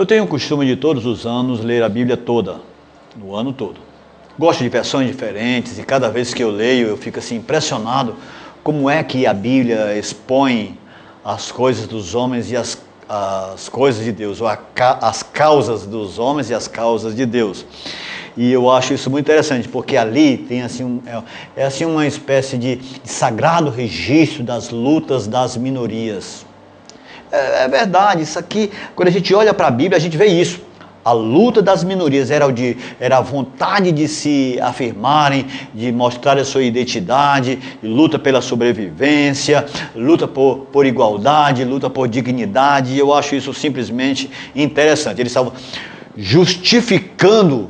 Eu tenho o costume de todos os anos ler a Bíblia toda, no ano todo. Gosto de versões diferentes e cada vez que eu leio eu fico assim impressionado como é que a Bíblia expõe as coisas dos homens e as coisas de Deus, ou as causas dos homens e as causas de Deus. E eu acho isso muito interessante, porque ali tem assim, assim uma espécie de sagrado registro das lutas das minorias. É verdade, isso aqui, quando a gente olha para a Bíblia, a gente vê isso. A luta das minorias era a vontade de se afirmarem, de mostrar a sua identidade, luta pela sobrevivência, luta por igualdade, luta por dignidade. E eu acho isso simplesmente interessante. Eles estavam justificando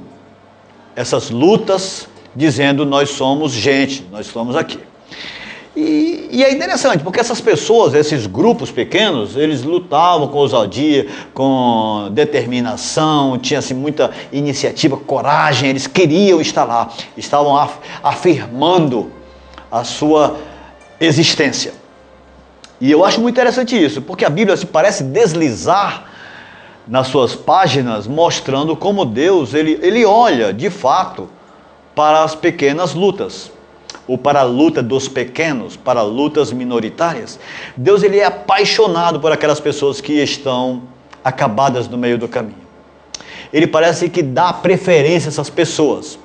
essas lutas, dizendo: nós somos gente, nós estamos aqui. E é interessante, porque essas pessoas, esses grupos pequenos, eles lutavam com ousadia, com determinação, tinha assim, muita iniciativa, coragem, eles queriam estar lá, estavam afirmando a sua existência. E eu acho muito interessante isso, porque a Bíblia se parece deslizar nas suas páginas, mostrando como Deus, ele olha, de fato, para as pequenas lutas, ou para a luta dos pequenos, para lutas minoritárias. Deus, ele é apaixonado por aquelas pessoas que estão acabadas no meio do caminho. Ele parece que dá preferência a essas pessoas.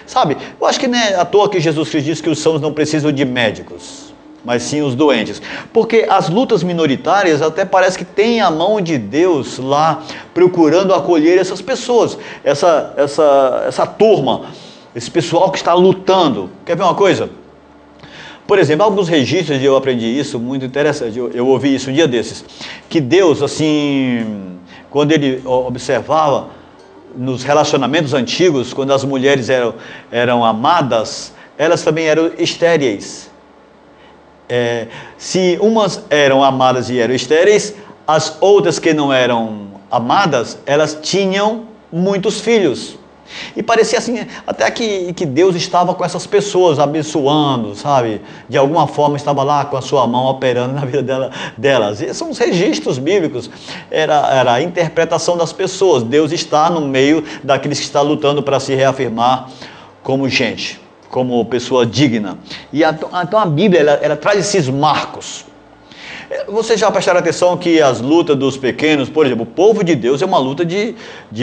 Sabe, eu acho que não é à toa que Jesus Cristo diz que os sãos não precisam de médicos, mas sim os doentes. Porque as lutas minoritárias até parece que tem a mão de Deus lá procurando acolher essas pessoas, essa turma, esse pessoal que está lutando. Quer ver uma coisa? Por exemplo, alguns registros, eu aprendi isso, muito interessante, eu ouvi isso um dia desses, que Deus, assim, quando ele observava nos relacionamentos antigos, quando as mulheres eram amadas, elas também eram estéreis. Se umas eram amadas e eram estéreis, as outras que não eram amadas, elas tinham muitos filhos. E parecia assim, até que Deus estava com essas pessoas, abençoando, sabe? De alguma forma estava lá com a sua mão operando na vida delas. E são os registros bíblicos, era a interpretação das pessoas. Deus está no meio daqueles que estão lutando para se reafirmar como gente, como pessoa digna. E então a Bíblia, ela traz esses marcos. Vocês já prestaram atenção que as lutas dos pequenos, por exemplo, o povo de Deus é uma luta de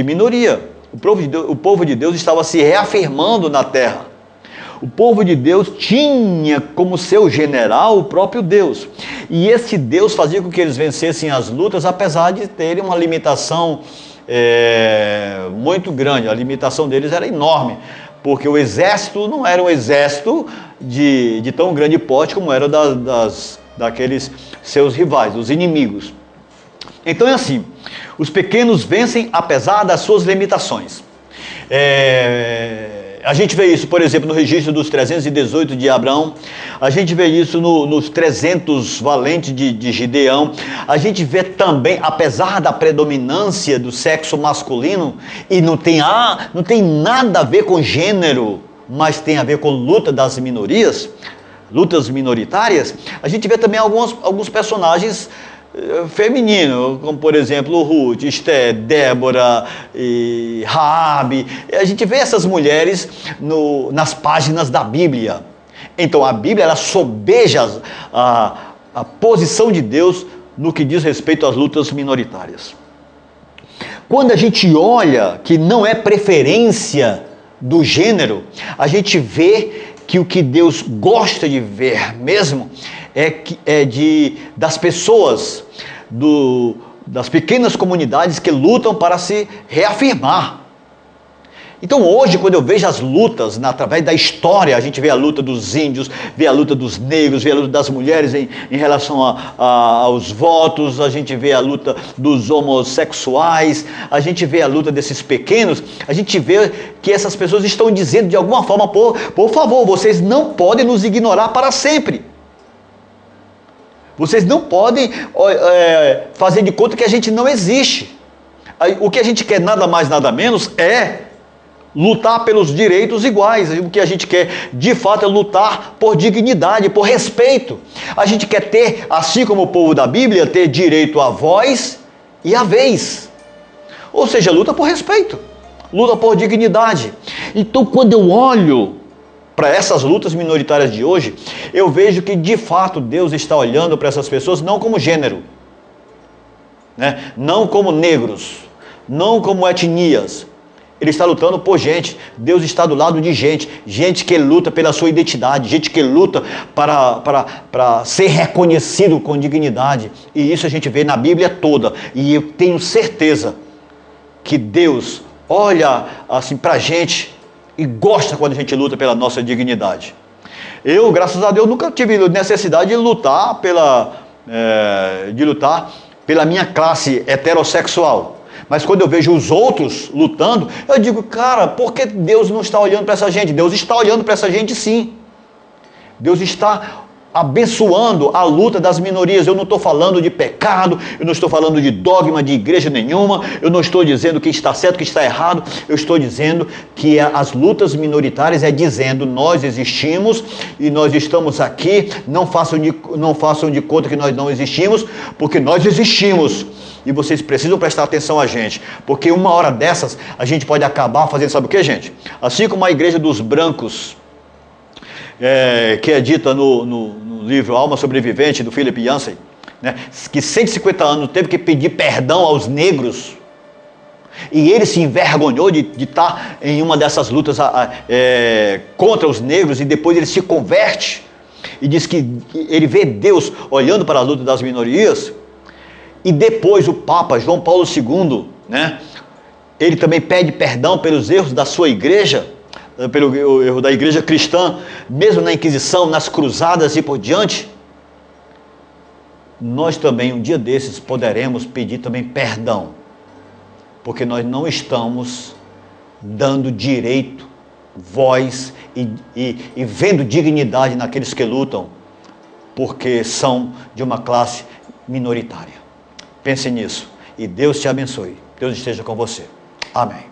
minoria. O povo de Deus estava se reafirmando na terra. O povo de Deus tinha como seu general o próprio Deus. E esse Deus fazia com que eles vencessem as lutas, apesar de terem uma limitação muito grande. A limitação deles era enorme, porque o exército não era um exército de tão grande porte como era daqueles seus rivais, os inimigos. Então é assim, os pequenos vencem apesar das suas limitações. A gente vê isso, por exemplo, no registro dos 318 de Abraão, a gente vê isso nos 300 valentes de Gideão, a gente vê também, apesar da predominância do sexo masculino, e não tem nada a ver com gênero, mas tem a ver com luta das minorias, lutas minoritárias, a gente vê também alguns personagens feminino, como por exemplo Ruth, Esté, Débora e Raabe. A gente vê essas mulheres nas páginas da Bíblia. Então a Bíblia, ela sobeja a posição de Deus no que diz respeito às lutas minoritárias. Quando a gente olha que não é preferência do gênero, a gente vê que o que Deus gosta de ver mesmo das pessoas, das pequenas comunidades que lutam para se reafirmar. Então hoje, quando eu vejo as lutas, através da história, a gente vê a luta dos índios, vê a luta dos negros, vê a luta das mulheres em relação aos votos, a gente vê a luta dos homossexuais, a gente vê a luta desses pequenos, a gente vê que essas pessoas estão dizendo de alguma forma: por favor, vocês não podem nos ignorar para sempre. Vocês não podem fazer de conta que a gente não existe. O que a gente quer nada mais, nada menos é lutar pelos direitos iguais. O que a gente quer, de fato, é lutar por dignidade, por respeito. A gente quer ter, assim como o povo da Bíblia, ter direito à voz e à vez. Ou seja, luta por respeito, luta por dignidade. Então, quando eu olho para essas lutas minoritárias de hoje, eu vejo que de fato Deus está olhando para essas pessoas não como gênero, né? Não como negros, não como etnias. Ele está lutando por gente. Deus está do lado de gente. Gente que luta pela sua identidade. Gente que luta para ser reconhecido com dignidade. E isso a gente vê na Bíblia toda. E eu tenho certeza que Deus olha assim para a gente e gosta quando a gente luta pela nossa dignidade. Eu, graças a Deus, nunca tive necessidade de lutar pela minha classe heterossexual. Mas quando eu vejo os outros lutando, eu digo, cara, por que Deus não está olhando para essa gente? Deus está olhando para essa gente, sim. Deus está abençoando a luta das minorias. Eu não estou falando de pecado, eu não estou falando de dogma de igreja nenhuma, eu não estou dizendo que está certo, que está errado, eu estou dizendo que as lutas minoritárias é dizendo, nós existimos e nós estamos aqui, não façam de conta que nós não existimos, porque nós existimos. E vocês precisam prestar atenção a gente, porque uma hora dessas a gente pode acabar fazendo, sabe o que, gente? Assim como a igreja dos brancos, que é dita no livro Alma Sobrevivente, do Philip Yancey, né, que 150 anos teve que pedir perdão aos negros, e ele se envergonhou de estar em uma dessas lutas contra os negros, e depois ele se converte, e diz que ele vê Deus olhando para a luta das minorias. E depois o Papa João Paulo II, né, ele também pede perdão pelos erros da sua igreja, pelo erro da igreja cristã, mesmo na Inquisição, nas cruzadas e por diante. Nós também, um dia desses, poderemos pedir também perdão, porque nós não estamos dando direito, voz e vendo dignidade naqueles que lutam, porque são de uma classe minoritária. Pense nisso e Deus te abençoe. Deus esteja com você. Amém.